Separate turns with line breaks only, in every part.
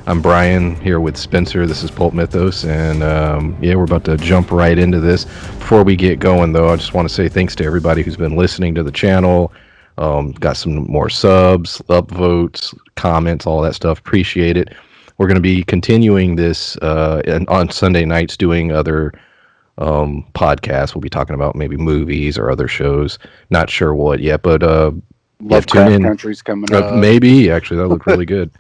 I'm Brian here with Spencer. This is Pulp Mythos, and yeah, we're about to jump right into this. Before we get going, though, I just want to say thanks to everybody who's been listening to the channel. Got some more subs, upvotes, comments, all that stuff. Appreciate it. We're going to be continuing this on Sunday nights, doing other podcasts. We'll be talking about maybe movies or other shows. Not sure what yet, but yeah, tune
Lovecraft
in.
Country's coming up.
Maybe actually that looked really good.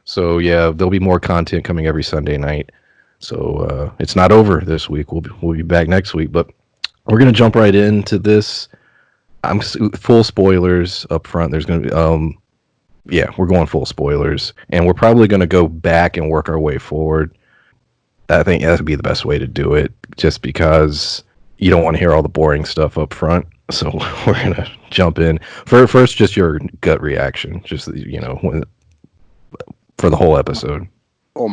So yeah, there'll be more content coming every Sunday night. So it's not over this week. We'll be back next week, but we're gonna jump right into this. Full spoilers up front. There's gonna be yeah, we're going full spoilers, and we're probably gonna go back and work our way forward. I think that would be the best way to do it, just because you don't want to hear all the boring stuff up front. So we're gonna jump in. First, just your gut reaction, just for the whole episode.
Well,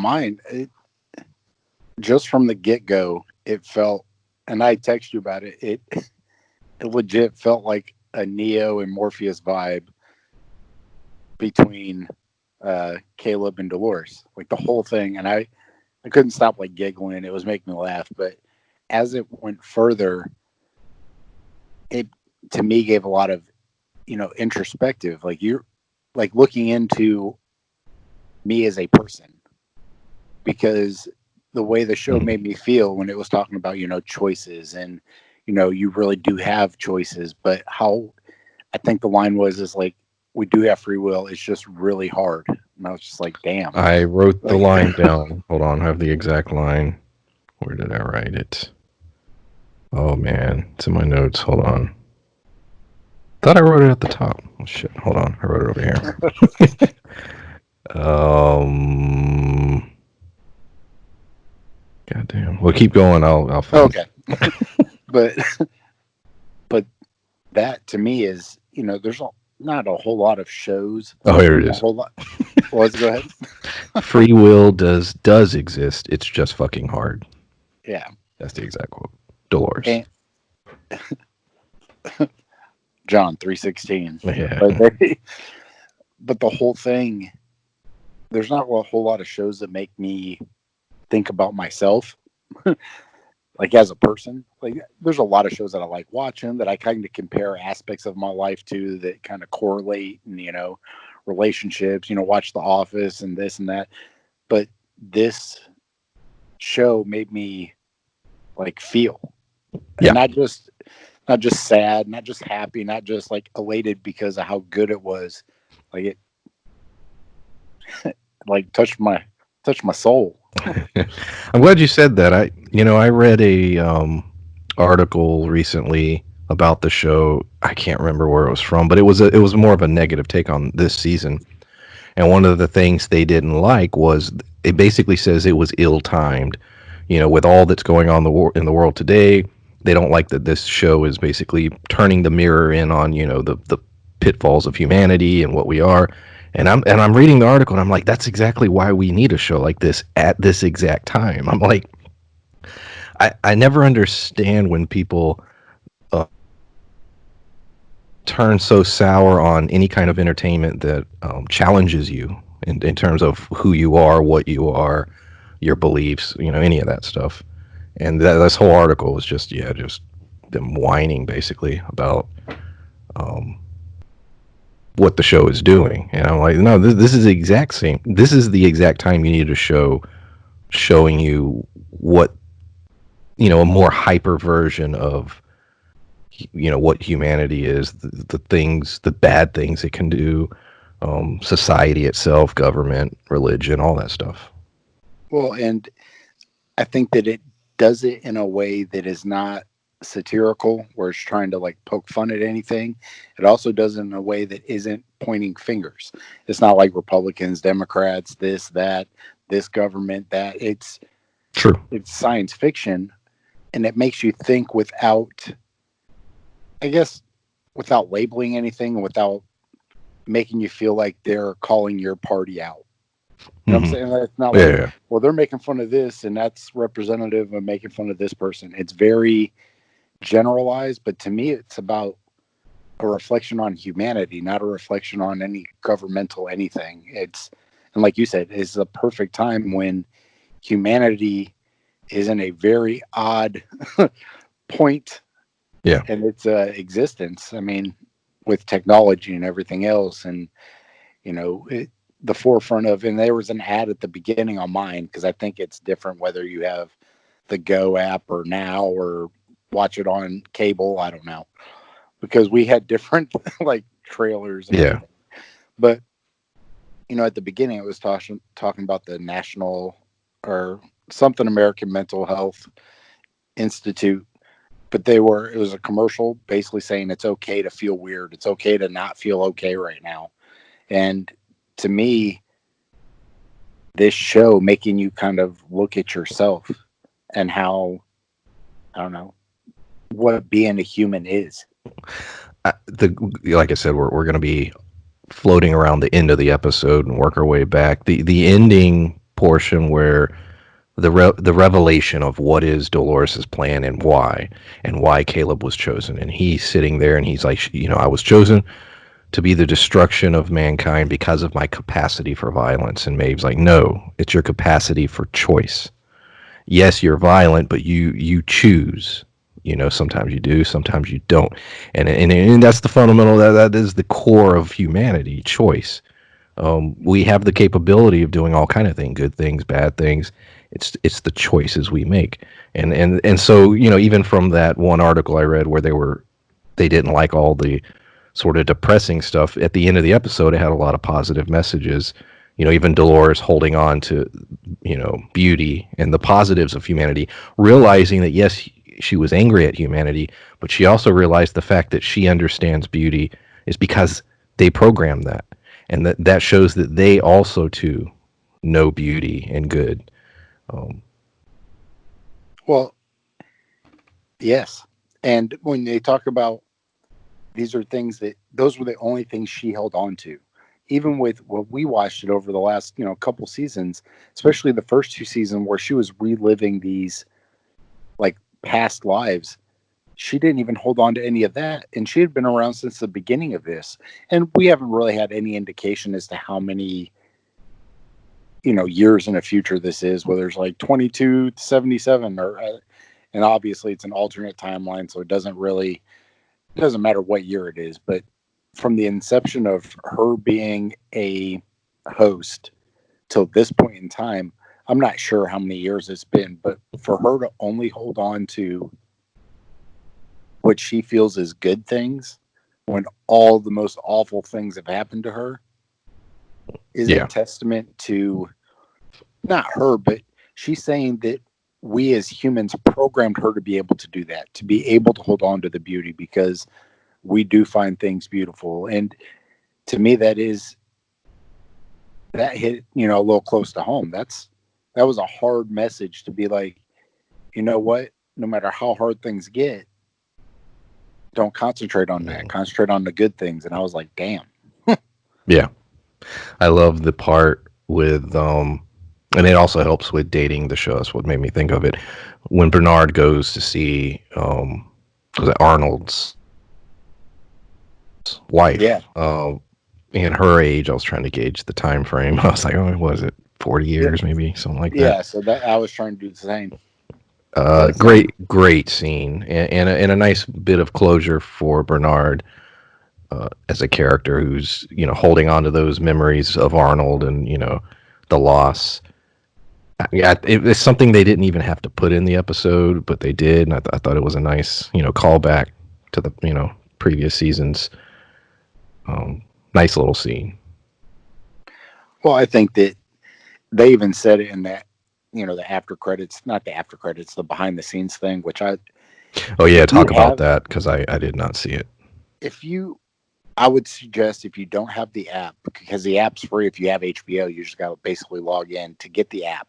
just from the get-go, it felt, and I text you about it, it legit felt like a Neo and Morpheus vibe between Caleb and Dolores. Like the whole thing, and I couldn't stop like giggling. It was making me laugh. But as it went further, it to me gave a lot of, introspective. Like you're like looking into me as a person, because the way the show made me feel when it was talking about, choices, and, you really do have choices, but how I think the line was is like, we do have free will. It's just really hard. And I was just like, damn.
I wrote the
Like,
line down. Hold on, I have the exact line. Where did I write it? Oh man, it's in my notes. Hold on. Thought I wrote it at the top. Oh shit, hold on. I wrote it over here. Goddamn. Well, keep going. I'll find
okay. but but that to me is, there's not a whole lot of shows.
Oh, here it
A
is.
whole lot. Well, let's go ahead.
Free will does exist. It's just fucking hard.
Yeah.
That's the exact quote. Dolores.
And John 3:16.
Yeah.
But the whole thing, there's not a whole lot of shows that make me think about myself, like as a person. Like there's a lot of shows that I like watching that I kind of compare aspects of my life to that kind of correlate, and relationships. Watch The Office and this and that. But this show made me like feel,
Yeah.
and not just sad, not just happy, not just like elated because of how good it was. Like it like touched my soul.
I'm glad you said that. I read a article recently about the show. I can't remember where it was from, but it was more of a negative take on this season. And one of the things they didn't like was it basically says it was ill-timed. With all that's going on in the world today, they don't like that this show is basically turning the mirror in on, the pitfalls of humanity and what we are. And I'm reading the article and I'm like, that's exactly why we need a show like this at this exact time. I'm like, I never understand when people turn so sour on any kind of entertainment that challenges you in terms of who you are, what you are, your beliefs, any of that stuff. And this whole article was just them whining basically about what the show is doing. And I'm like, no, this is the exact same. This is the exact time you need a show showing you what, a more hyper version of, what humanity is, the things, the bad things it can do, society itself, government, religion, all that stuff.
Well, and I think that it does it in a way that is not satirical, where it's trying to like poke fun at anything. It also does it in a way that isn't pointing fingers. It's not like Republicans, Democrats, this, that, this government, that.
True.
It's science fiction, and it makes you think without, I guess, without labeling anything, without making you feel like they're calling your party out. You know what I'm saying? It's not like,
Yeah.
well, they're making fun of this, and that's representative of making fun of this person. It's very generalized, but to me, it's about a reflection on humanity, not a reflection on any governmental anything. And like you said, it's a perfect time when humanity is in a very odd point
Yeah.
in its existence. I mean, with technology and everything else, and the forefront of. And there was an ad at the beginning on mine because I think it's different whether you have the Go app or Now or watch it on cable. I don't know because we had different like trailers and
Yeah.
everything. But at the beginning it was talking about the National or something American Mental Health Institute, but it was a commercial basically saying it's okay to feel weird. It's okay to not feel okay right now. And to me, this show making you kind of look at yourself and how, I don't know, what being a human is.
Like I said, we're going to be floating around the end of the episode and work our way back. The ending portion where the revelation of what is Dolores's plan and why Caleb was chosen, and he's sitting there and he's like, I was chosen to be the destruction of mankind because of my capacity for violence. And Maeve's like, no, it's your capacity for choice. Yes, you're violent, but you choose. Sometimes you do, sometimes you don't, and that's the fundamental. That is the core of humanity: choice. We have the capability of doing all kind of things, good things, bad things. It's the choices we make, and so even from that one article I read where they didn't like all the sort of depressing stuff at the end of the episode, it had a lot of positive messages. Even Dolores holding on to beauty and the positives of humanity, realizing that yes, she was angry at humanity, but she also realized the fact that she understands beauty is because they programmed that, and that shows that they also too know beauty and good. um,
Well, yes. And when they talk about these are things that those were the only things she held on to. Even with what we watched it over the last, couple seasons, especially the first two seasons where she was reliving these like past lives, she didn't even hold on to any of that. And she had been around since the beginning of this. And we haven't really had any indication as to how many, years in the future this is, whether it's like 22 to 77 and obviously it's an alternate timeline. So it doesn't matter what year it is, but from the inception of her being a host till this point in time, I'm not sure how many years it's been, but for her to only hold on to what she feels is good things when all the most awful things have happened to her is a
yeah,
testament to not her, but she's saying that we as humans programmed her to be able to do that, to be able to hold on to the beauty because we do find things beautiful. And to me, that hit, a little close to home. That was a hard message to be like, you know what, no matter how hard things get, don't concentrate on that. Concentrate on the good things. And I was like, damn.
yeah. I love the part with and it also helps with dating the show. That's what made me think of it. When Bernard goes to see was it Arnold's wife,
Yeah.
in her age, I was trying to gauge the time frame. I was like, oh, what was it, 40
Yeah.
years, maybe something like that.
Yeah. So that I was trying to do the same. But
Great scene, and a nice bit of closure for Bernard as a character who's holding on to those memories of Arnold and the loss. Yeah, it's something they didn't even have to put in the episode, but they did, and I thought it was a nice callback to the previous seasons. Nice little scene.
well, I think that they even said it in that, the after credits, not the after credits, the behind the scenes thing, which
Oh yeah,
if you
talk about
have,
that because I did not see it.
if you, I would suggest if you don't have the app, because the app's free. If you have HBO, you just got to basically log in to get the app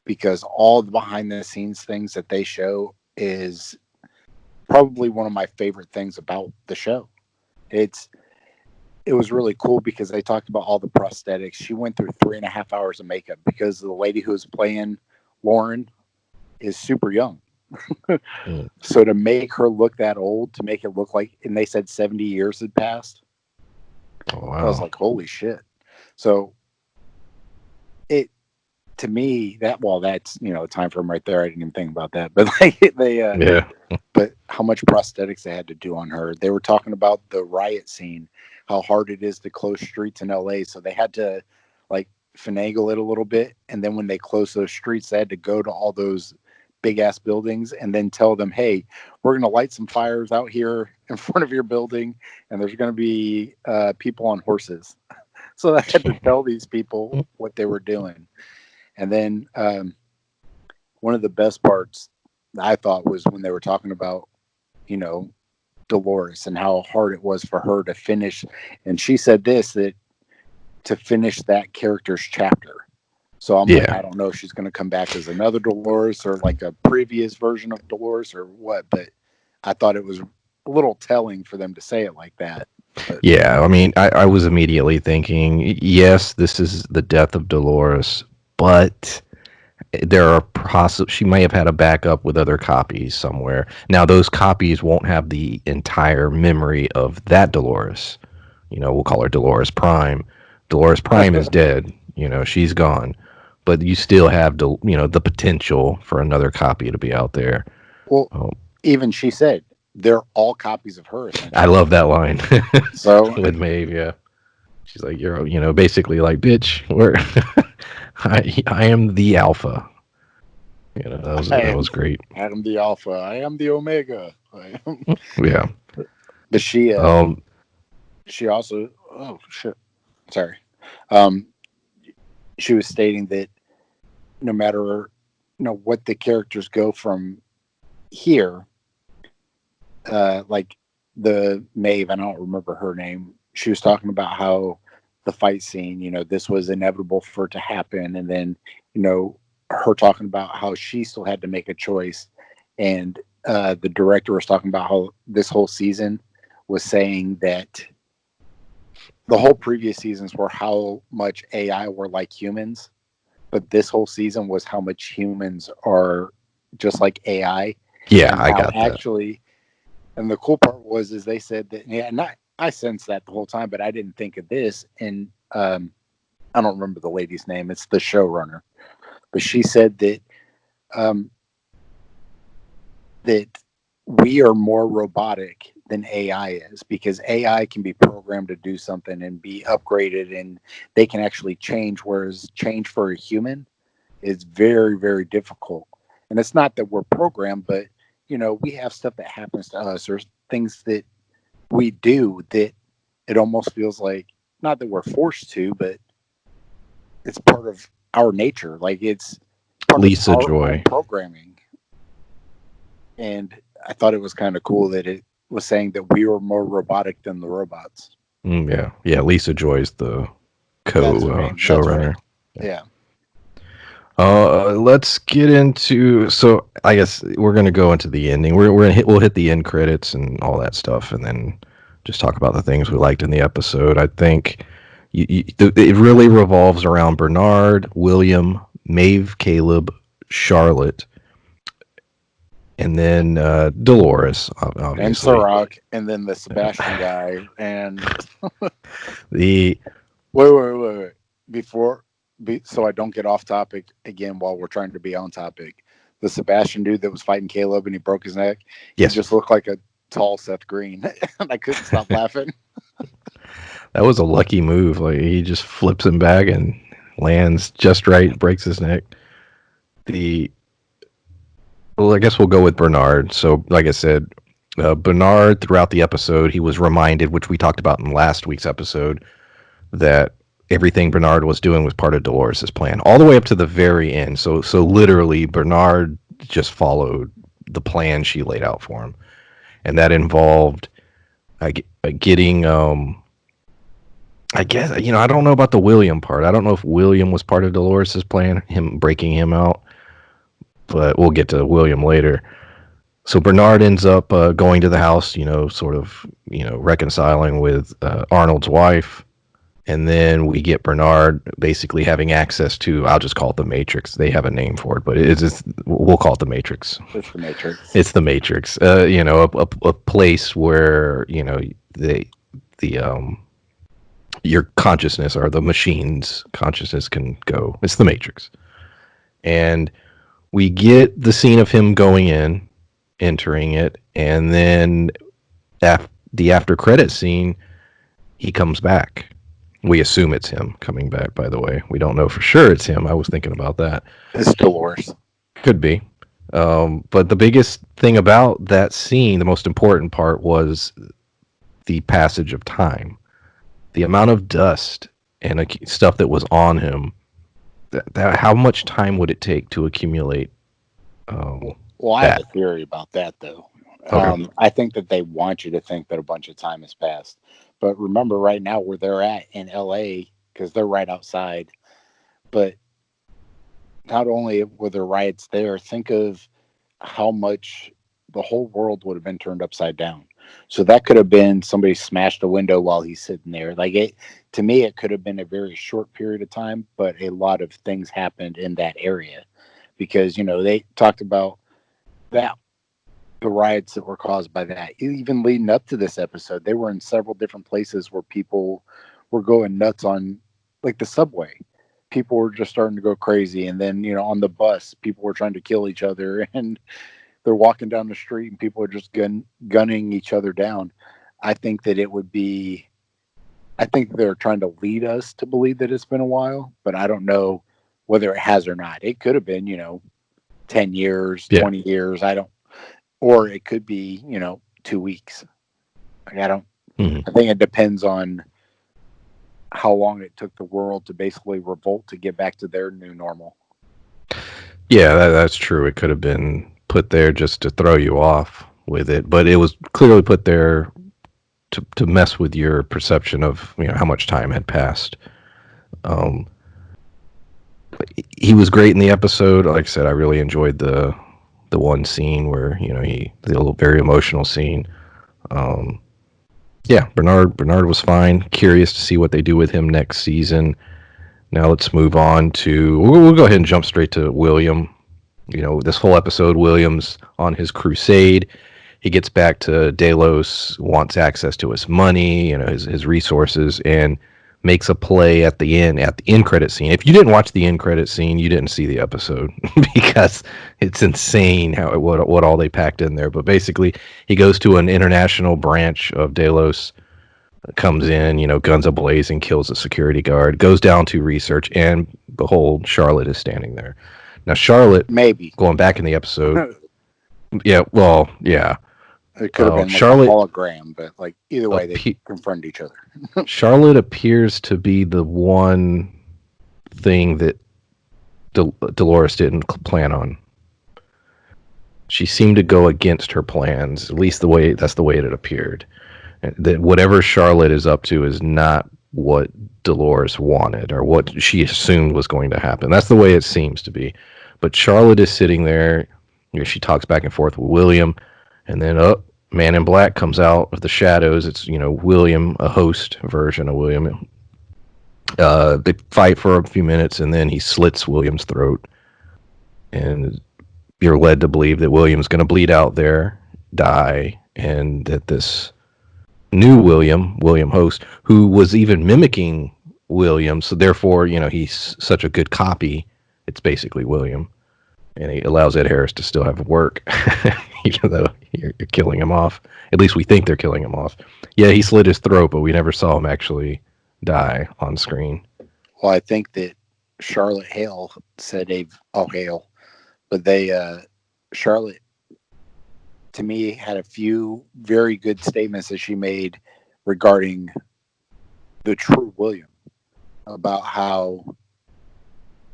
because all the behind the scenes things that they show is probably one of my favorite things about the show. It's, it was really cool because they talked about all the prosthetics. She went through 3.5 hours of makeup because the lady who was playing Lauren is super young.
Mm.
So to make her look that old, to make it look like, and they said 70 years had passed,
Oh
I was
wow.
like, holy shit. So to me, that's a time frame right there. I didn't even think about that, but like
Yeah.
but how much prosthetics they had to do on her. They were talking about the riot scene, how hard it is to close streets in LA, so they had to like finagle it a little bit, and then when they closed those streets, they had to go to all those big ass buildings and then tell them, hey, we're going to light some fires out here in front of your building, and there's going to be people on horses. So I had to tell these people what they were doing. And then one of the best parts I thought was when they were talking about, you know, Dolores and how hard it was for her to finish. And she said that to finish that character's chapter. So I'm like, I don't know if she's going to come back as another Dolores or like a previous version of Dolores or what, but I thought it was a little telling for them to say it like that. But,
Yeah, I mean, I was immediately thinking, yes, this is the death of Dolores, but there are she may have had a backup with other copies somewhere. Now, those copies won't have the entire memory of that Dolores. We'll call her Dolores Prime. Dolores Prime is dead. She's gone. But you still have the potential for another copy to be out there.
Well, even she said they're all copies of her.
I love that line.
So
with Maeve, yeah. She's like, you're basically like, bitch, I am the alpha. That was great.
I am the alpha. I am the omega.
Yeah.
But she also, oh shit, sorry. She was stating that no matter what the characters go from here, like the Maeve, I don't remember her name. She was talking about how the fight scene, this was inevitable for it to happen, and then her talking about how she still had to make a choice, and the director was talking about how this whole season was saying that the whole previous seasons were how much AI were like humans, but this whole season was how much humans are just like AI.
Yeah, I got that.
Actually, and the cool part is they said that, yeah, and I sensed that the whole time, but I didn't think of this. And I don't remember the lady's name. It's the showrunner, but she said that that we are more robotic than AI is, because AI can be programmed to do something and be upgraded, and they can actually change, whereas change for a human is very, very difficult. And it's not that we're programmed, but we have stuff that happens to us, or things that we do that it almost feels like, not that we're forced to, but it's part of our nature. Like it's part
Lisa
of our
Joy
programming. And I thought it was kind of cool that it was saying that we were more robotic than the robots.
Yeah. Lisa Joy's the showrunner.
Right. Yeah.
Let's get into. So I guess we're gonna go into the ending. We'll hit the end credits and all that stuff, and then just talk about the things we liked in the episode. I think it really revolves around Bernard, William, Maeve, Caleb, Charlotte, and then Dolores, obviously,
and Sirach, and then the Sebastian guy, and
the
wait. So I don't get off topic again while we're trying to be on topic. The Sebastian dude that was fighting Caleb and he broke his neck.
Yes.
He just looked like a tall Seth Green, and I couldn't stop laughing.
That was a lucky move. Like he just flips him back and lands just right, breaks his neck. Well, I guess we'll go with Bernard. So, like I said, Bernard, throughout the episode, he was reminded, which we talked about in last week's episode, that everything Bernard was doing was part of Dolores' plan, all the way up to the very end. So literally, Bernard just followed the plan she laid out for him, and that involved getting. I guess I don't know about the William part. I don't know if William was part of Dolores' plan, him breaking him out, but we'll get to William later. So Bernard ends up going to the house, sort of, reconciling with Arnold's wife. And then we get Bernard basically having access to, I'll just call it the Matrix. They have a name for it, but we'll call it the Matrix.
It's the Matrix.
It's the Matrix. A place where, your consciousness, or the machine's consciousness, can go. It's the Matrix. And we get the scene of him going in, entering it, and then the after credit scene, he comes back. We assume it's him coming back, by the way. We don't know for sure it's him. I was thinking about that.
It's Dolores.
Could be. But the biggest thing about that scene, the most important part, was the passage of time. The amount of dust and stuff that was on him. How much time would it take to accumulate
Well, I have
that?
a theory about that, though.
Okay.
I think that they want you to think that a bunch of time has passed. But remember, right now, where they're at in LA, because they're right outside. But not only were there riots there, think of how much the whole world would have been turned upside down. So that could have been somebody smashed a window while he's sitting there. Like it, to me, it could have been a very short period of time, but a lot of things happened in that area because, they talked about that the riots that were caused by that. Even leading up to this episode, they were in several different places where people were going nuts on, like the subway. People were just starting to go crazy, and then on the bus, people were trying to kill each other, and they're walking down the street, and people are just gunning each other down. I think that it would be. I think they're trying to lead us to believe that it's been a while, but I don't know whether it has or not. It could have been, 10 years,
Yeah.
20 years. I don't, or it could be 2 weeks. Like, I don't.
Mhm.
I think it depends on how long it took the world to basically revolt to get back to their new normal.
Yeah, that's true. It could have been put there just to throw you off with it, but it was clearly put there to mess with your perception of how much time had passed. Um, he was great in the episode. Like I said, I really enjoyed the one scene where the little very emotional scene. Um, yeah, Bernard was fine. Curious to see what they do with him next season. Now let's move on to. We'll go ahead and jump straight to William. This whole episode, William's on his crusade. He gets back to Delos, wants access to his money, his resources, and makes a play at the end credit scene. If you didn't watch the end credit scene, you didn't see the episode because it's insane what all they packed in there. But basically, he goes to an international branch of Delos, comes in, guns ablazing, kills a security guard, goes down to research, and behold, Charlotte is standing there. Now, Charlotte,
Maybe
going back in the episode, yeah, well, yeah.
it could have been like a
Charlotte
hologram, but like either way, they confront each other.
Charlotte appears to be the one thing that Dolores didn't plan on. She seemed to go against her plans, at least that's the way it appeared. That whatever Charlotte is up to is not what Dolores wanted or what she assumed was going to happen. That's the way it seems to be. But Charlotte is sitting there. She talks back and forth with William, and then Man in Black comes out of the shadows. It's William, a host version of William. They fight for a few minutes, and then he slits William's throat, and you're led to believe that William's going to bleed out there, die, and that this new William Host, who was even mimicking William, so therefore he's such a good copy. It's basically William. And he allows Ed Harris to still have work, even though you're killing him off. At least we think they're killing him off. Yeah, he slit his throat, but we never saw him actually die on screen.
Well, I think that Charlotte Hale said Hale, but Charlotte, to me, had a few very good statements that she made regarding the true William, about how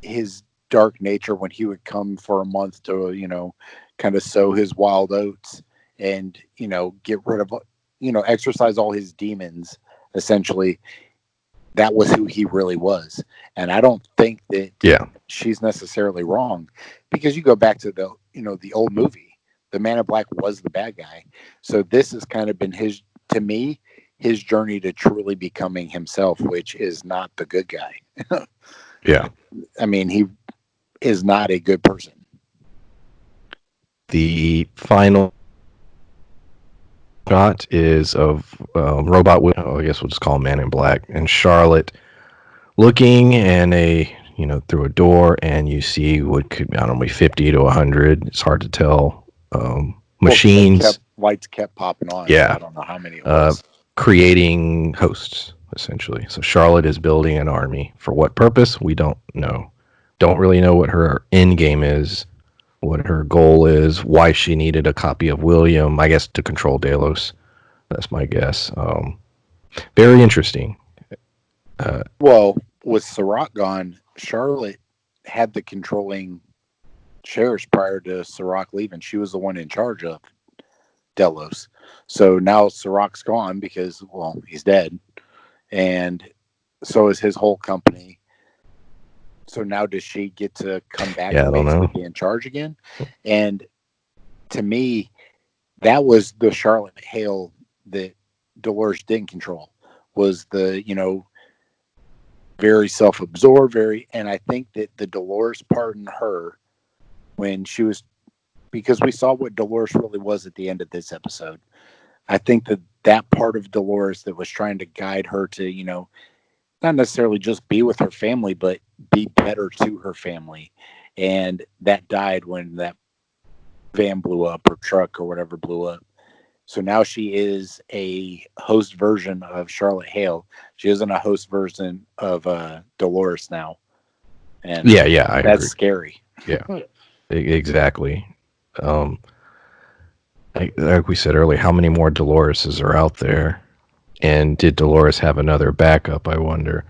his dark nature, when he would come for a month to kind of sow his wild oats and get rid of exercise all his demons, essentially, that was who he really was. And I don't think that she's necessarily wrong, because you go back to the old movie, the Man in Black was the bad guy. So this has kind of been his journey to truly becoming himself, which is not the good guy.
Yeah.
I mean, he is not a good person.
The final shot is of robot. I guess we'll just call him Man in Black, and Charlotte looking, and a through a door, and you see what could, I don't know, 50 to 100. It's hard to tell.
Well, 'cause
Machines,
lights kept popping on, so
yeah,
I don't know how many it
uh,
was.
creating hosts, essentially. So Charlotte is building an army. For what purpose? We don't know. Don't really know what her end game is, what her goal is, why she needed a copy of William, I guess to control Delos. That's my guess. Very interesting.
Well, with Sirach gone, Charlotte had the controlling shares prior to Sirach leaving. She was the one in charge of Delos. So now Sirach's gone because, well, he's dead. And so is his whole company. So now does she get to come back
Yeah, I
and
don't
basically
know.
be in charge again? And to me, that was the Charlotte Hale that Dolores didn't control. Was the, very self-absorbed, and I think that the Dolores part in her, when she was, because we saw what Dolores really was at the end of this episode. I think that part of Dolores that was trying to guide her to, not necessarily just be with her family, but be better to her family. And that died when that van blew up, or truck or whatever blew up. So now she is a host version of Charlotte Hale. She isn't a host version of Dolores now. And
Yeah, I
that's
agree.
scary.
Yeah, exactly. Um, like we said earlier, how many more Doloreses are out there? And did Dolores have another backup? I wonder.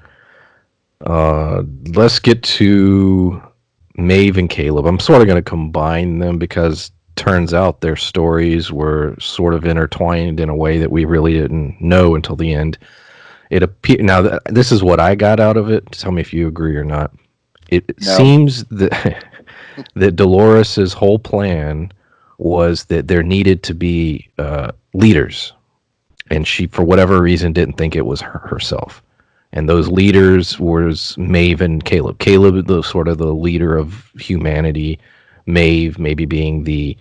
Let's get to Maeve and Caleb. I'm sort of going to combine them because turns out their stories were sort of intertwined in a way that we really didn't know until the end. Now this is what I got out of it. Tell me if you agree or not. It
No.
seems that that Dolores's whole plan was that there needed to be leaders, and she, for whatever reason, didn't think it was herself. And those leaders was Maeve and Caleb. Caleb, the sort of the leader of humanity. Maeve, maybe being the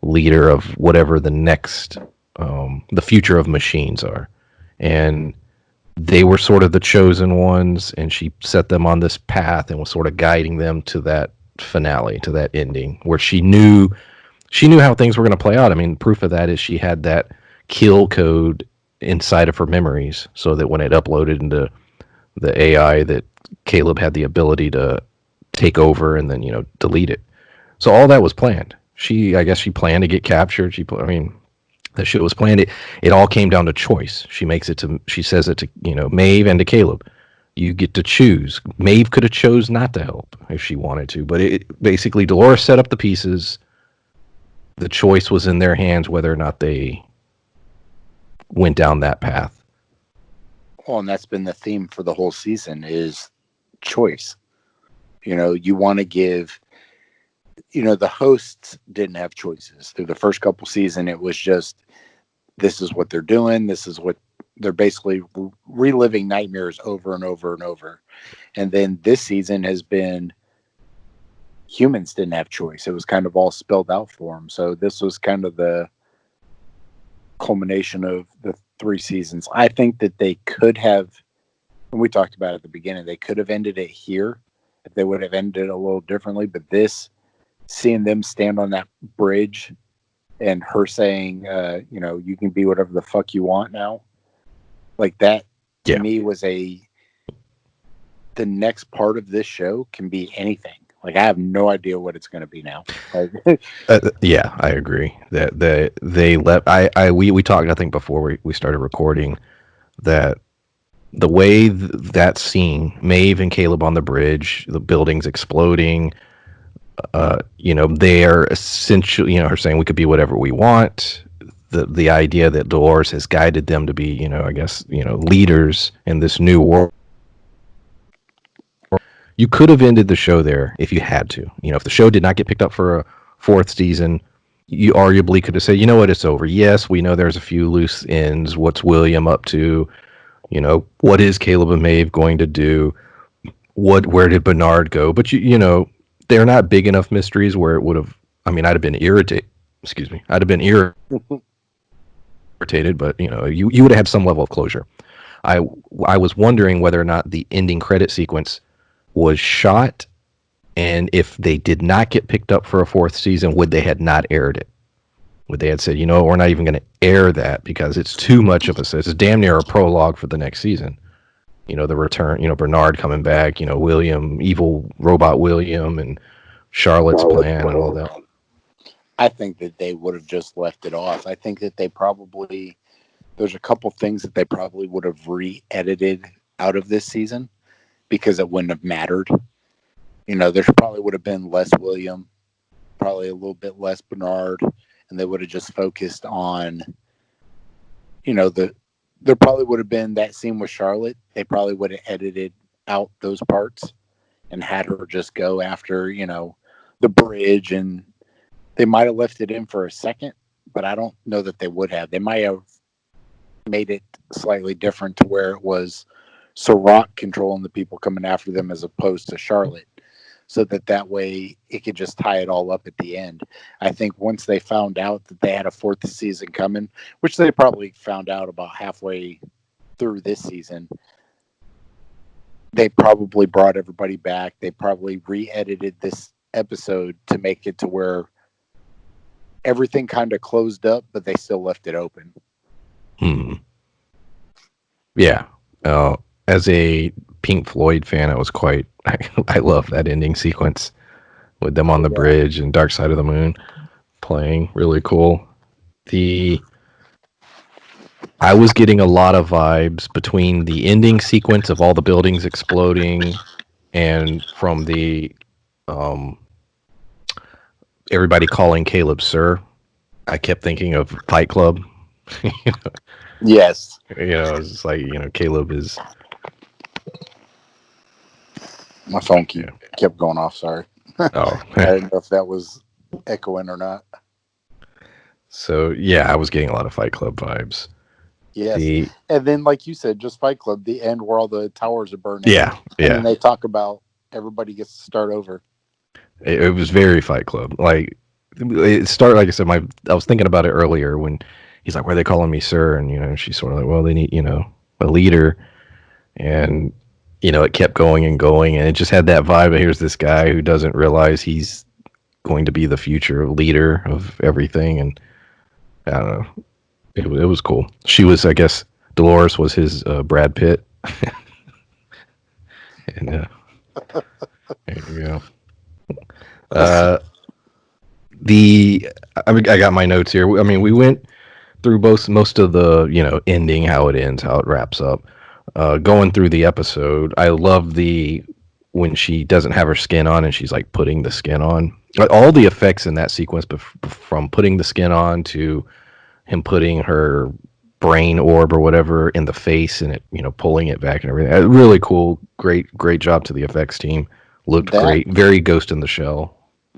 leader of whatever the next, the future of machines are. And they were sort of the chosen ones, and she set them on this path and was sort of guiding them to that finale, to that ending, where she knew how things were going to play out. I mean, proof of that is she had that kill code inside of her memories, so that when it uploaded into the AI, that Caleb had the ability to take over and then delete it. So all that was planned. I guess she planned to get captured. I mean, that shit was planned. It all came down to choice. She says it to Maeve and to Caleb. You get to choose. Maeve could have chose not to help if she wanted to, but basically Dolores set up the pieces. The choice was in their hands whether or not they went down that path.
Well, and that's been the theme for the whole season is choice. You want to give, the hosts didn't have choices. Through the first couple season, it was just, this is what they're doing. This is what they're basically reliving nightmares over and over and over. And then this season has been, humans didn't have choice. It was kind of all spelled out for them. So this was kind of the culmination of the 3 seasons. I think that they could have, and we talked about it at the beginning, they could have ended it here if they would have ended it a little differently. But seeing them stand on that bridge and her saying, you can be whatever the fuck you want now, like that to me was the next part of this show can be anything. Like, I have no idea what it's going to be now.
Yeah, I agree that they let we talked, I think, before we started recording, that the way that scene, Maeve and Caleb on the bridge, the buildings exploding, they are essentially, her saying we could be whatever we want. The idea that Dolores has guided them to be, I guess, leaders in this new world. You could have ended the show there if you had to. If the show did not get picked up for a 4th season, you arguably could have said, you know what, it's over. Yes, we know there's a few loose ends. What's William up to? What is Caleb and Maeve going to do? Where did Bernard go? But they're not big enough mysteries where it would have. I mean, I'd have been irritated. Excuse me, I'd have been irritated, but you would have had some level of closure. I was wondering whether or not the ending credit sequence was shot, and if they did not get picked up for a fourth season, would they had not aired it? Would they had said, you know, we're not even going to air that because it's too much of a, it's damn near a prologue for the next season. You know, the return, you know, Bernard coming back, you know, William, evil robot William, and Charlotte's plan and all that.
I think that they would have just left it off. I think that they probably, there's a couple things that they probably would have re-edited out of this season because it wouldn't have mattered. You know, there probably would have been less William, probably a little bit less Bernard, and they would have just focused on, you know, there probably would have been that scene with Charlotte. They probably would have edited out those parts and had her just go after, you know, the bridge, and they might have left it in for a second, but I don't know that they would have. They might have made it slightly different to where it was Sirach controlling the people coming after them as opposed to Charlotte, so that way it could just tie it all up at the end. I think once they found out that they had a fourth season coming, which they probably found out about halfway through this season, they probably brought everybody back. They probably re-edited this episode to make it to where everything kind of closed up, but they still left it open.
Yeah. As a Pink Floyd fan, I was quite, I love that ending sequence with them on the bridge and Dark Side of the Moon playing. Really cool. I was getting a lot of vibes between the ending sequence of all the buildings exploding and from the everybody calling Caleb sir. I kept thinking of Fight Club. You know?
Yes.
You know, it's like, you know, Caleb is.
My phone kept going off. Sorry.
Oh.
I didn't know if that was echoing or not.
So, yeah, I was getting a lot of Fight Club vibes.
Yes. And then, like you said, just Fight Club, the end where all the towers are burning.
Yeah.
And then they talk about everybody gets to start over.
It was very Fight Club. Like, it started, like I said, I was thinking about it earlier when he's like, why are they calling me sir? And, you know, she's sort of like, well, they need, you know, a leader. And, you know, it kept going and going. And it just had that vibe of here's this guy who doesn't realize he's going to be the future leader of everything. And I don't know. It was cool. She was, I guess, Dolores was his Brad Pitt. And there you go. I got my notes here. I mean, we went through most of the, you know, ending, how it ends, how it wraps up. Going through the episode, I love when she doesn't have her skin on and she's like putting the skin on. All the effects in that sequence, from putting the skin on to him putting her brain orb or whatever in the face and it, you know, pulling it back and everything. Really cool. Great job to the effects team. Looked great. Very Ghost in the Shell.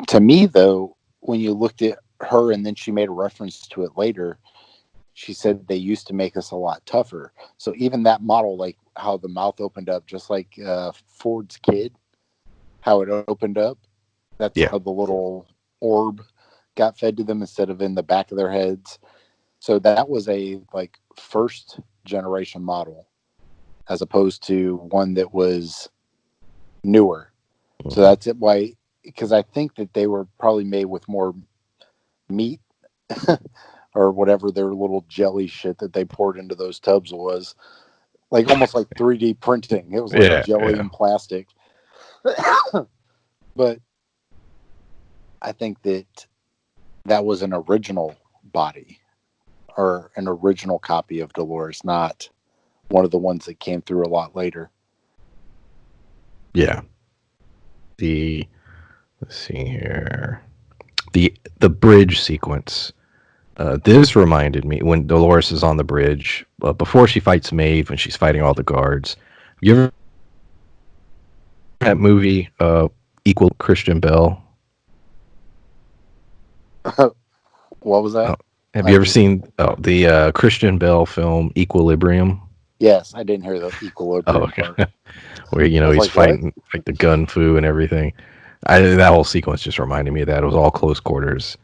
To me, though, when you looked at her and then she made a reference to it later, she said they used to make us a lot tougher. So even that model, like how the mouth opened up, just like Ford's kid, how it opened up, that's how the little orb got fed to them instead of in the back of their heads. So that was a like first generation model as opposed to one that was newer. Mm-hmm. So that's it. Why? Because I think that they were probably made with more meat or whatever their little jelly shit that they poured into those tubs was. Like almost like 3D printing. It was like jelly and plastic. But I think that was an original body or an original copy of Dolores, not one of the ones that came through a lot later.
Yeah. Let's see here. The bridge sequence. This reminded me when Dolores is on the bridge, before she fights Maeve and she's fighting all the guards. You ever that movie, Equal Christian Bell?
What was that?
Have you ever seen the Christian Bell film Equilibrium?
Yes, I didn't hear the Equilibrium part.
Where, you know, he's fighting like the gun fu and everything. That whole sequence just reminded me of that. It was all close quarters.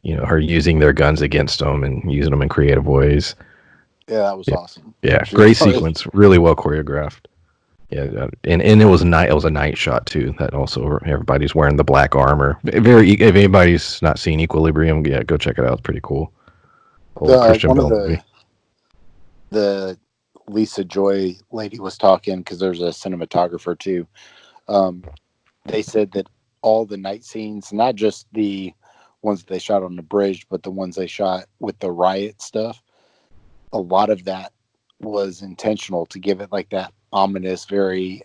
You know, her using their guns against them and using them in creative ways.
Yeah, that was awesome.
Yeah, great sequence. Really well choreographed. Yeah, and it was night. It was a night shot too. That also everybody's wearing the black armor. Very. If anybody's not seen Equilibrium, yeah, go check it out. It's pretty cool. Old
The
Christian
one of
Bale movie.
the Lisa Joy lady was talking, because there's a cinematographer too. Um, they said that all the night scenes, not just the ones that they shot on the bridge, but the ones they shot with the riot stuff, a lot of that was intentional to give it like that ominous, very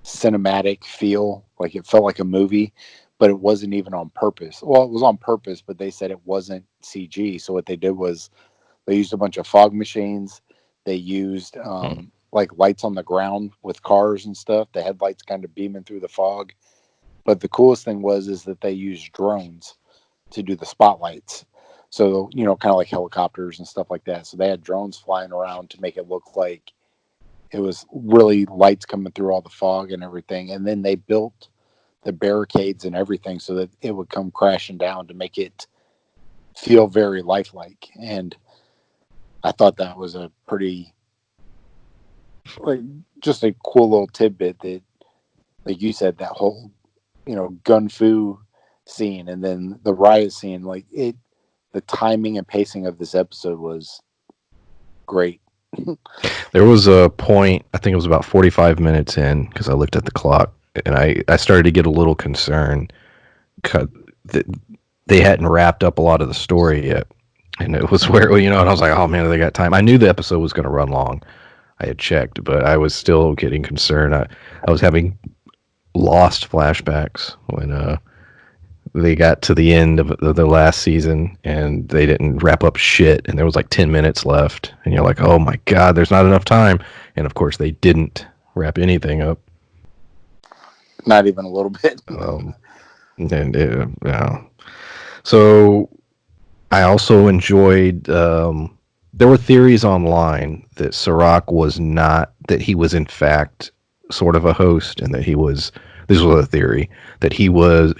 cinematic feel. Like it felt like a movie, but it wasn't even on purpose. Well, it was on purpose, but they said it wasn't CG. So what they did was they used a bunch of fog machines. They used
Hmm.
like lights on the ground with cars and stuff. The headlights kind of beaming through the fog. But the coolest thing was is that they used drones to do the spotlights. So, kind of like helicopters and stuff like that. So they had drones flying around to make it look like it was really lights coming through all the fog and everything. And then they built the barricades and everything so that it would come crashing down to make it feel very lifelike. And I thought that was a pretty, like, just a cool little tidbit that, like you said, that whole, gun fu scene and then the riot scene, like the timing and pacing of this episode was great.
There was a point. I think it was about 45 minutes in because I looked at the clock and I started to get a little concerned because they hadn't wrapped up a lot of the story yet. And it was where, and I was like, oh man, they got time. I knew the episode was going to run long. I had checked, but I was still getting concerned. I was having lost flashbacks when they got to the end of the last season and they didn't wrap up shit. And there was like 10 minutes left. And you're like, oh my God, there's not enough time. And of course, they didn't wrap anything up.
Not even a little bit.
Um, and yeah. So I also enjoyed. There were theories online that Sirach was not, that he was in fact sort of a host, and that he was. This was a theory that he was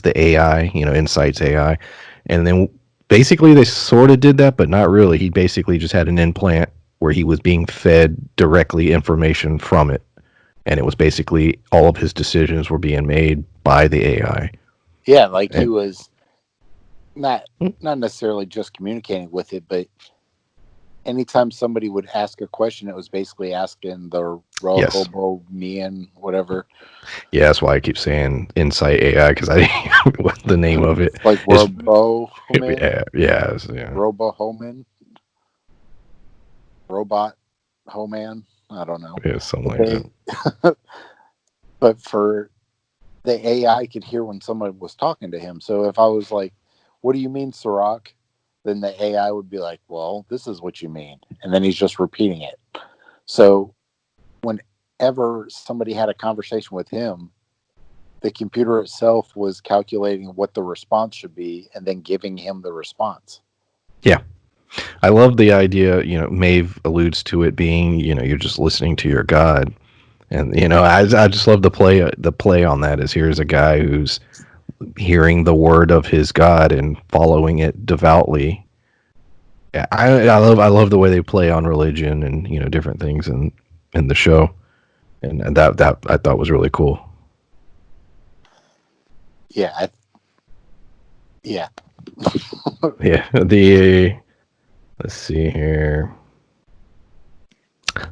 the AI, Insight's AI, and then basically they sort of did that, but not really. He basically just had an implant where he was being fed directly information from it, and it was basically all of his decisions were being made by the AI.
Yeah, like he
And,
was not not necessarily just communicating with it, but anytime somebody would ask a question, it was basically asking the
yes,
Robo Mian, whatever.
yeah, that's why I keep saying Insight AI because I what the name of it
It's like
is.
Robo Human,
Yeah, yeah, yeah,
Robo Homan, Robot Homan. I don't know.
yeah, something
But
like that.
but for the AI could hear when someone was talking to him. So if I was like, "What do you mean, Sirach?" Then the AI would be like, "Well, this is what you mean," and then he's just repeating it. So whenever somebody had a conversation with him, the computer itself was calculating what the response should be and then giving him the response.
Yeah, I love the idea. Maeve alludes to it being, you're just listening to your God, and I just love the play on that. Is here's a guy who's hearing the word of his God and following it devoutly. Yeah, I love the way they play on religion and different things in the show, and that I thought was really cool.
Yeah, yeah,
Yeah, the let's see here.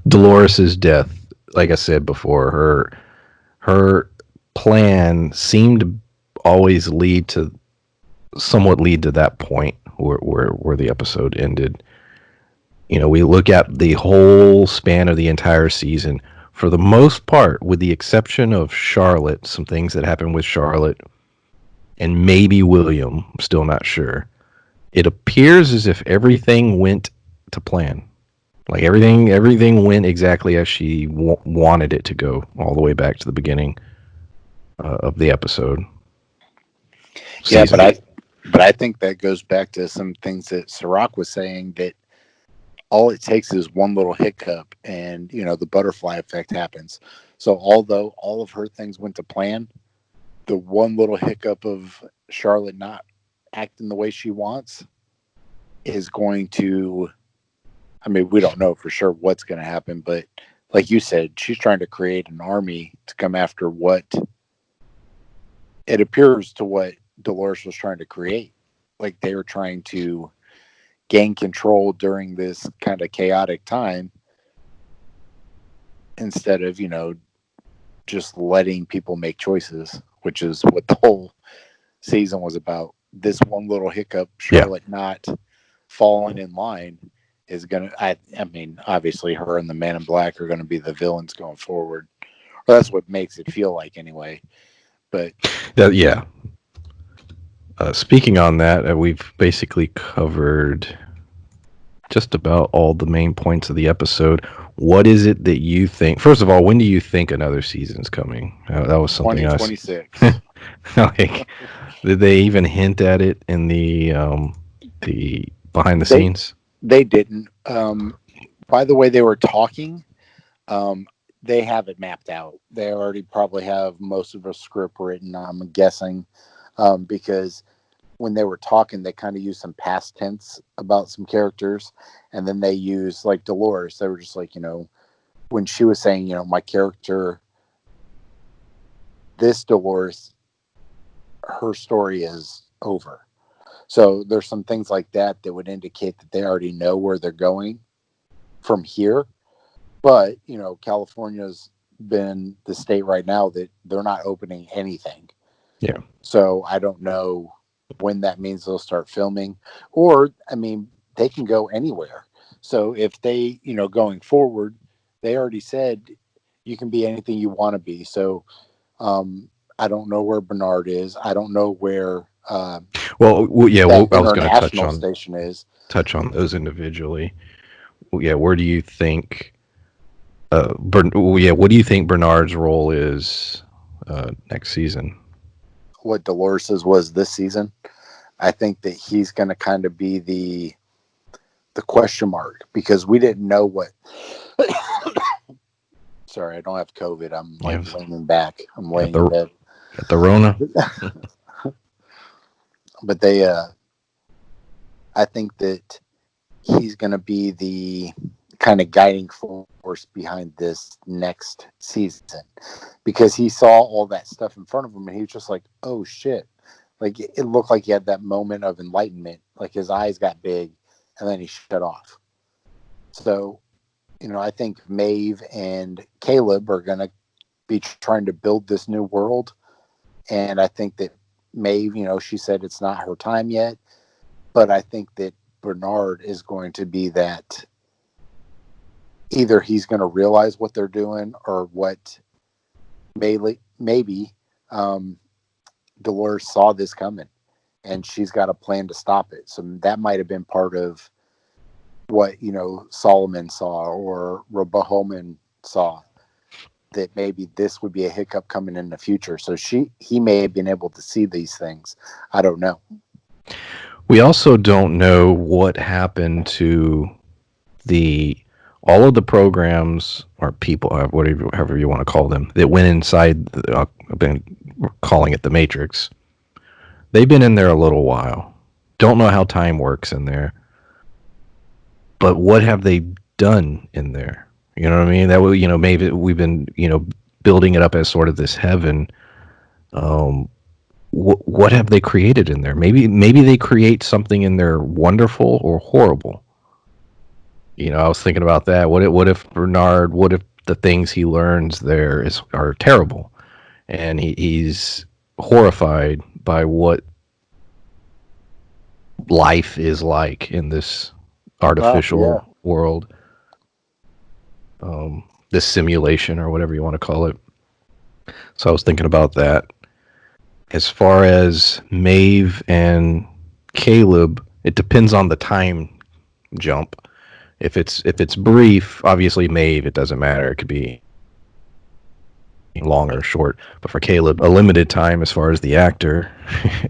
Dolores's death, like I said before, her plan seemed to always lead to that point where the episode ended. We look at the whole span of the entire season. For the most part, with the exception of Charlotte, some things that happened with Charlotte and maybe William, I'm still not sure. It appears as if everything went to plan. Like everything went exactly as she wanted it to go, all the way back to the beginning of the episode
yeah.
season.
But I think that goes back to some things that Sirach was saying, that all it takes is one little hiccup, and the butterfly effect happens. So although all of her things went to plan, the one little hiccup of Charlotte not acting the way she wants is going to, I mean, we don't know for sure what's going to happen, but like you said, she's trying to create an army to come after what it appears to what Dolores was trying to create. Like they were trying to gain control during this kind of chaotic time instead of, just letting people make choices, which is what the whole season was about. This one little hiccup,
Yeah.
Charlotte not falling in line, is gonna. I mean, obviously, her and the Man in Black are going to be the villains going forward. Or that's what makes it feel like, anyway. But
Yeah. Speaking on that, we've basically covered just about all the main points of the episode. What is it that you think? First of all, when do you think another season's coming? That was something else.
2026.
Like, did they even hint at it in the behind the
they
scenes?
they didn't. By the way, they were talking. Um, they have it mapped out. They already probably have most of the script written, I'm guessing, because when they were talking, they kind of used some past tense about some characters, and then they used like Dolores. They were just like, when she was saying, my character, this Dolores, her story is over. So there's some things like that that would indicate that they already know where they're going from here. But, California's been the state right now that they're not opening anything.
Yeah.
So I don't know when that means they'll start filming. Or, I mean, they can go anywhere. So if they, going forward, they already said you can be anything you want to be. So I don't know where Bernard is. I don't know where
Yeah.
that
I was going to
international station is.
touch on those individually. Yeah. Where do you think? Yeah. What do you think Bernard's role is next season?
What Dolores's was this season. I think that he's going to kind of be the question mark because we didn't know what. Sorry, I don't have COVID. I'm like
Yes.
leaning back. I'm
Got
laying in
the
bed.
got the Rona.
But I think that he's going to be the kind of guiding force behind this next season because he saw all that stuff in front of him and he was just like, oh shit. Like it looked like he had that moment of enlightenment. Like his eyes got big and then he shut off. So, I think Maeve and Caleb are going to be trying to build this new world. And I think that Maeve, she said it's not her time yet. But I think that Bernard is going to be that either he's going to realize what they're doing or what maybe Dolores saw this coming and she's got a plan to stop it. So that might have been part of what, Solomon saw or Rehoboam saw, that maybe this would be a hiccup coming in the future. So he may have been able to see these things. I don't know.
We also don't know what happened to the all of the programs or people, whatever, however you want to call them, that went inside. I've been calling it the Matrix. They've been in there a little while. Don't know how time works in there, but what have they done in there? You know what I mean? That way, maybe we've been, building it up as sort of this heaven. What have they created in there? Maybe they create something in there wonderful or horrible. I was thinking about that. What if Bernard? What if the things he learns there are terrible, and he's horrified by what life is like in this
Yeah.
artificial world, this simulation or whatever you want to call it. So I was thinking about that. As far as Maeve and Caleb, it depends on the time jump. If it's brief, obviously Maeve, it doesn't matter. It could be long or short. But for Caleb, a limited time as far as the actor,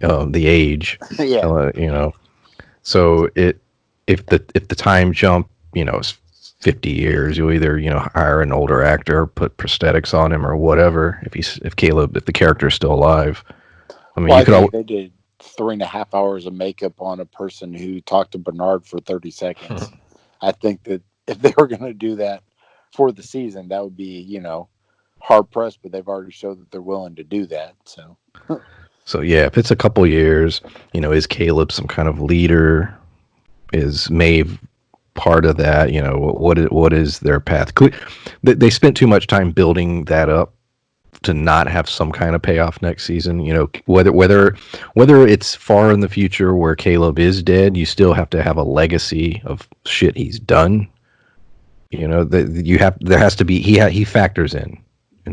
the age,
Yeah.
So if the time jump, is 50 years, you either hire an older actor, or put prosthetics on him, or whatever. If the character is still alive, I mean,
Well,
you
I
could
think they did 3.5 hours of makeup on a person who talked to Bernard for 30 seconds. I think that if they were going to do that for the season, that would be, hard pressed, but they've already showed that they're willing to do that.
So yeah, if it's a couple years, is Caleb some kind of leader? Is Maeve part of that? What is their path? They spent too much time building that up to not have some kind of payoff next season. Whether it's far in the future where Caleb is dead, you still have to have a legacy of shit he's done. That there has to be he factors in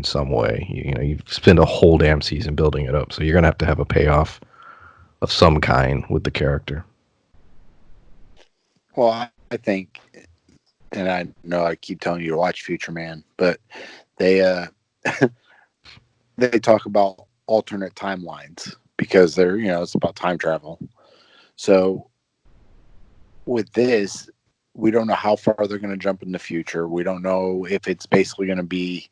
some way. You spend a whole damn season building it up, so you're gonna have to have a payoff of some kind with the character.
Well, I think, and I know I keep telling you to watch Future Man, but they they talk about alternate timelines because they're, it's about time travel. So with this, we don't know how far they're going to jump in the future. We don't know if it's basically going to be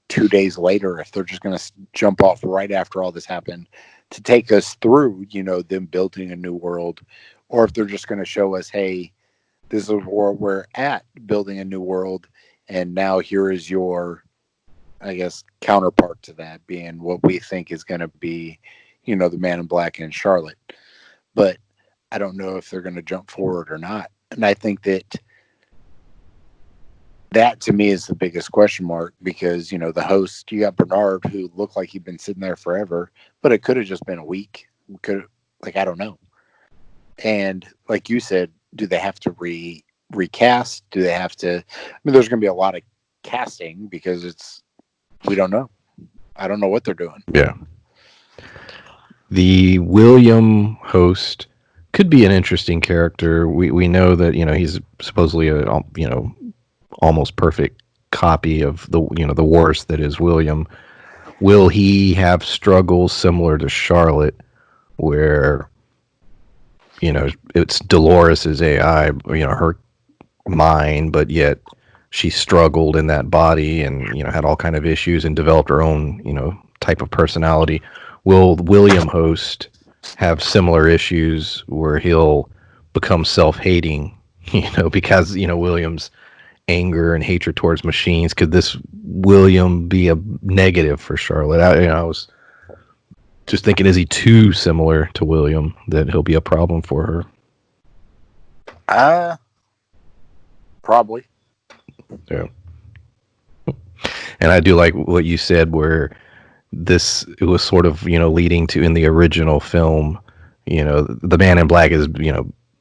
2 days later, if they're just going to jump off right after all this happened to take us through, them building a new world, or if they're just going to show us, hey, this is where we're at, building a new world, and now here is your, I guess, counterpart to that being what we think is going to be, the Man in Black and Charlotte. But I don't know if they're going to jump forward or not. And I think that to me is the biggest question mark because, the host, you got Bernard, who looked like he'd been sitting there forever, but it could have just been a week. I don't know. And like you said, do they have to recast? Do they have to? I mean, there's going to be a lot of casting because we don't know. I don't know what they're doing.
Yeah. The William host could be an interesting character. We know that he's supposedly a almost perfect copy of the the worst that is William. Will he have struggles similar to Charlotte, where it's Dolores' AI, her mind, but yet she struggled in that body and had all kind of issues and developed her own type of personality. Will William host have similar issues where he'll become self-hating because William's anger and hatred towards machines? Could this William be a negative for Charlotte? I was just thinking, is he too similar to William that he'll be a problem for
her? Probably.
Yeah. And I do like what you said where it was sort of, leading to, in the original film, the Man in Black is,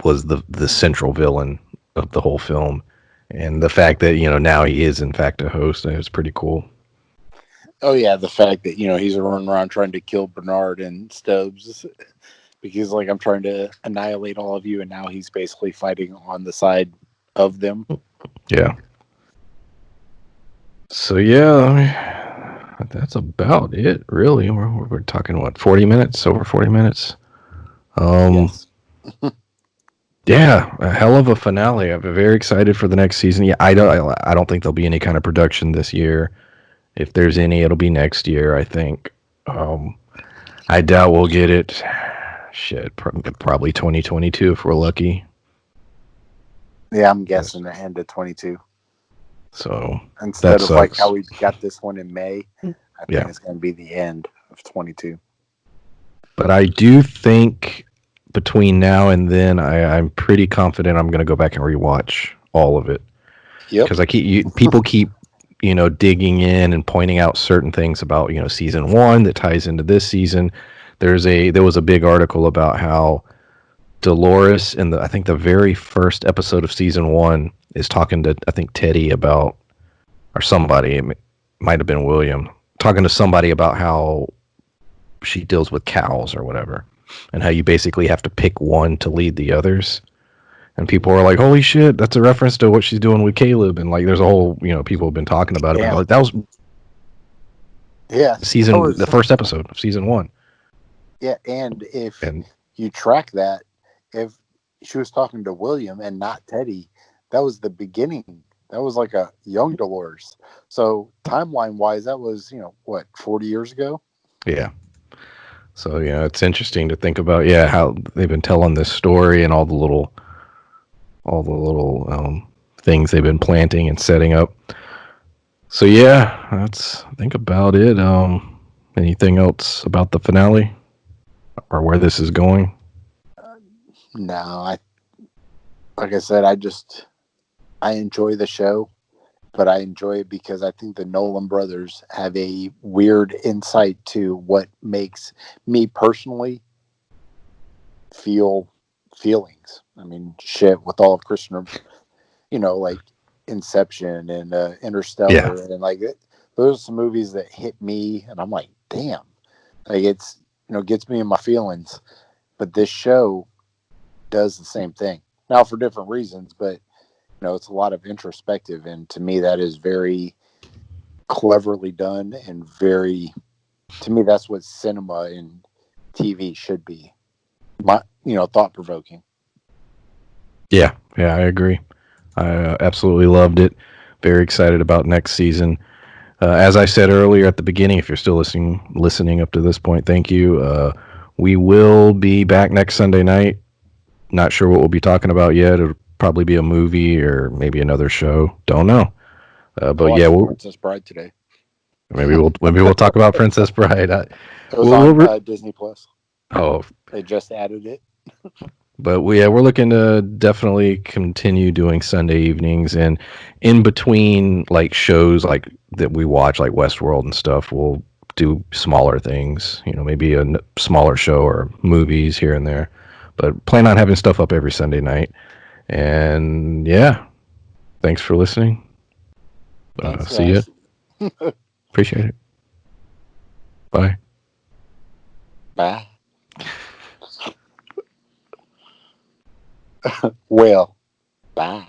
was the central villain of the whole film. And the fact that, now he is in fact a host, is pretty cool.
Oh yeah, the fact that he's running around trying to kill Bernard and Stubbs because I'm trying to annihilate all of you, and now he's basically fighting on the side of them.
Yeah. So yeah, that's about it, really. We're talking what, 40 minutes, over 40 minutes. Yes. Yeah, a hell of a finale. I'm very excited for the next season. Yeah, I don't think there'll be any kind of production this year. If there's any, it'll be next year, I think. I doubt we'll get it. Shit, probably 2022 if we're lucky.
Yeah, I'm guessing the end of 22.
So
instead of like how we got this one in May, I think it's going to be the end of 22.
But I do think between now and then, I'm pretty confident I'm going to go back and rewatch all of it.
Yep.
Because people keep digging in and pointing out certain things about season 1 that ties into this season. There was a big article about how Dolores in I think the very first episode of season 1 is talking to, I think, Teddy about, or somebody, it might have been William, talking to somebody about how she deals with cows or whatever, and how you basically have to pick one to lead the others. And people are like, holy shit, that's a reference to what she's doing with Caleb. And there's a whole, people have been talking about it. But that was the first episode of season 1.
Yeah, and if you track that, if she was talking to William and not Teddy, that was the beginning. That was like a young Dolores. So timeline-wise, that was, 40 years ago?
Yeah. So, it's interesting to think about, how they've been telling this story and all the little things they've been planting and setting up. So yeah, that's I think about it. Anything else about the finale or where this is going?
No, I like I said, I enjoy the show, but I enjoy it because I think the Nolan brothers have a weird insight to what makes me personally feel feelings. I mean, shit, with all of Christian, like Inception and
Yeah,
Interstellar, and like those are some movies that hit me, and I'm like, damn, like it's gets me in my feelings. But this show does the same thing now for different reasons, but it's a lot of introspective, and to me, that is very cleverly done and very. To me, that's what cinema and TV should be. Thought provoking.
yeah, I agree. I absolutely loved it. Very excited about next season. As I said earlier at the beginning, if you're still listening up to this point, thank you. We will be back next Sunday night. Not sure what we'll be talking about yet. It'll probably be a movie or maybe another show. Don't know.
I
But yeah,
watched Princess Bride today.
maybe we'll talk about Princess Bride.
It was on Disney Plus.
Oh,
They just added it.
but we're looking to definitely continue doing Sunday evenings, and in between like shows like that we watch like Westworld and stuff, we'll do smaller things. Maybe a smaller show or movies here and there. But plan on having stuff up every Sunday night. And yeah, thanks for listening.
Thanks,
See you.
guys.
Appreciate it. Bye.
Bye. Well, bye.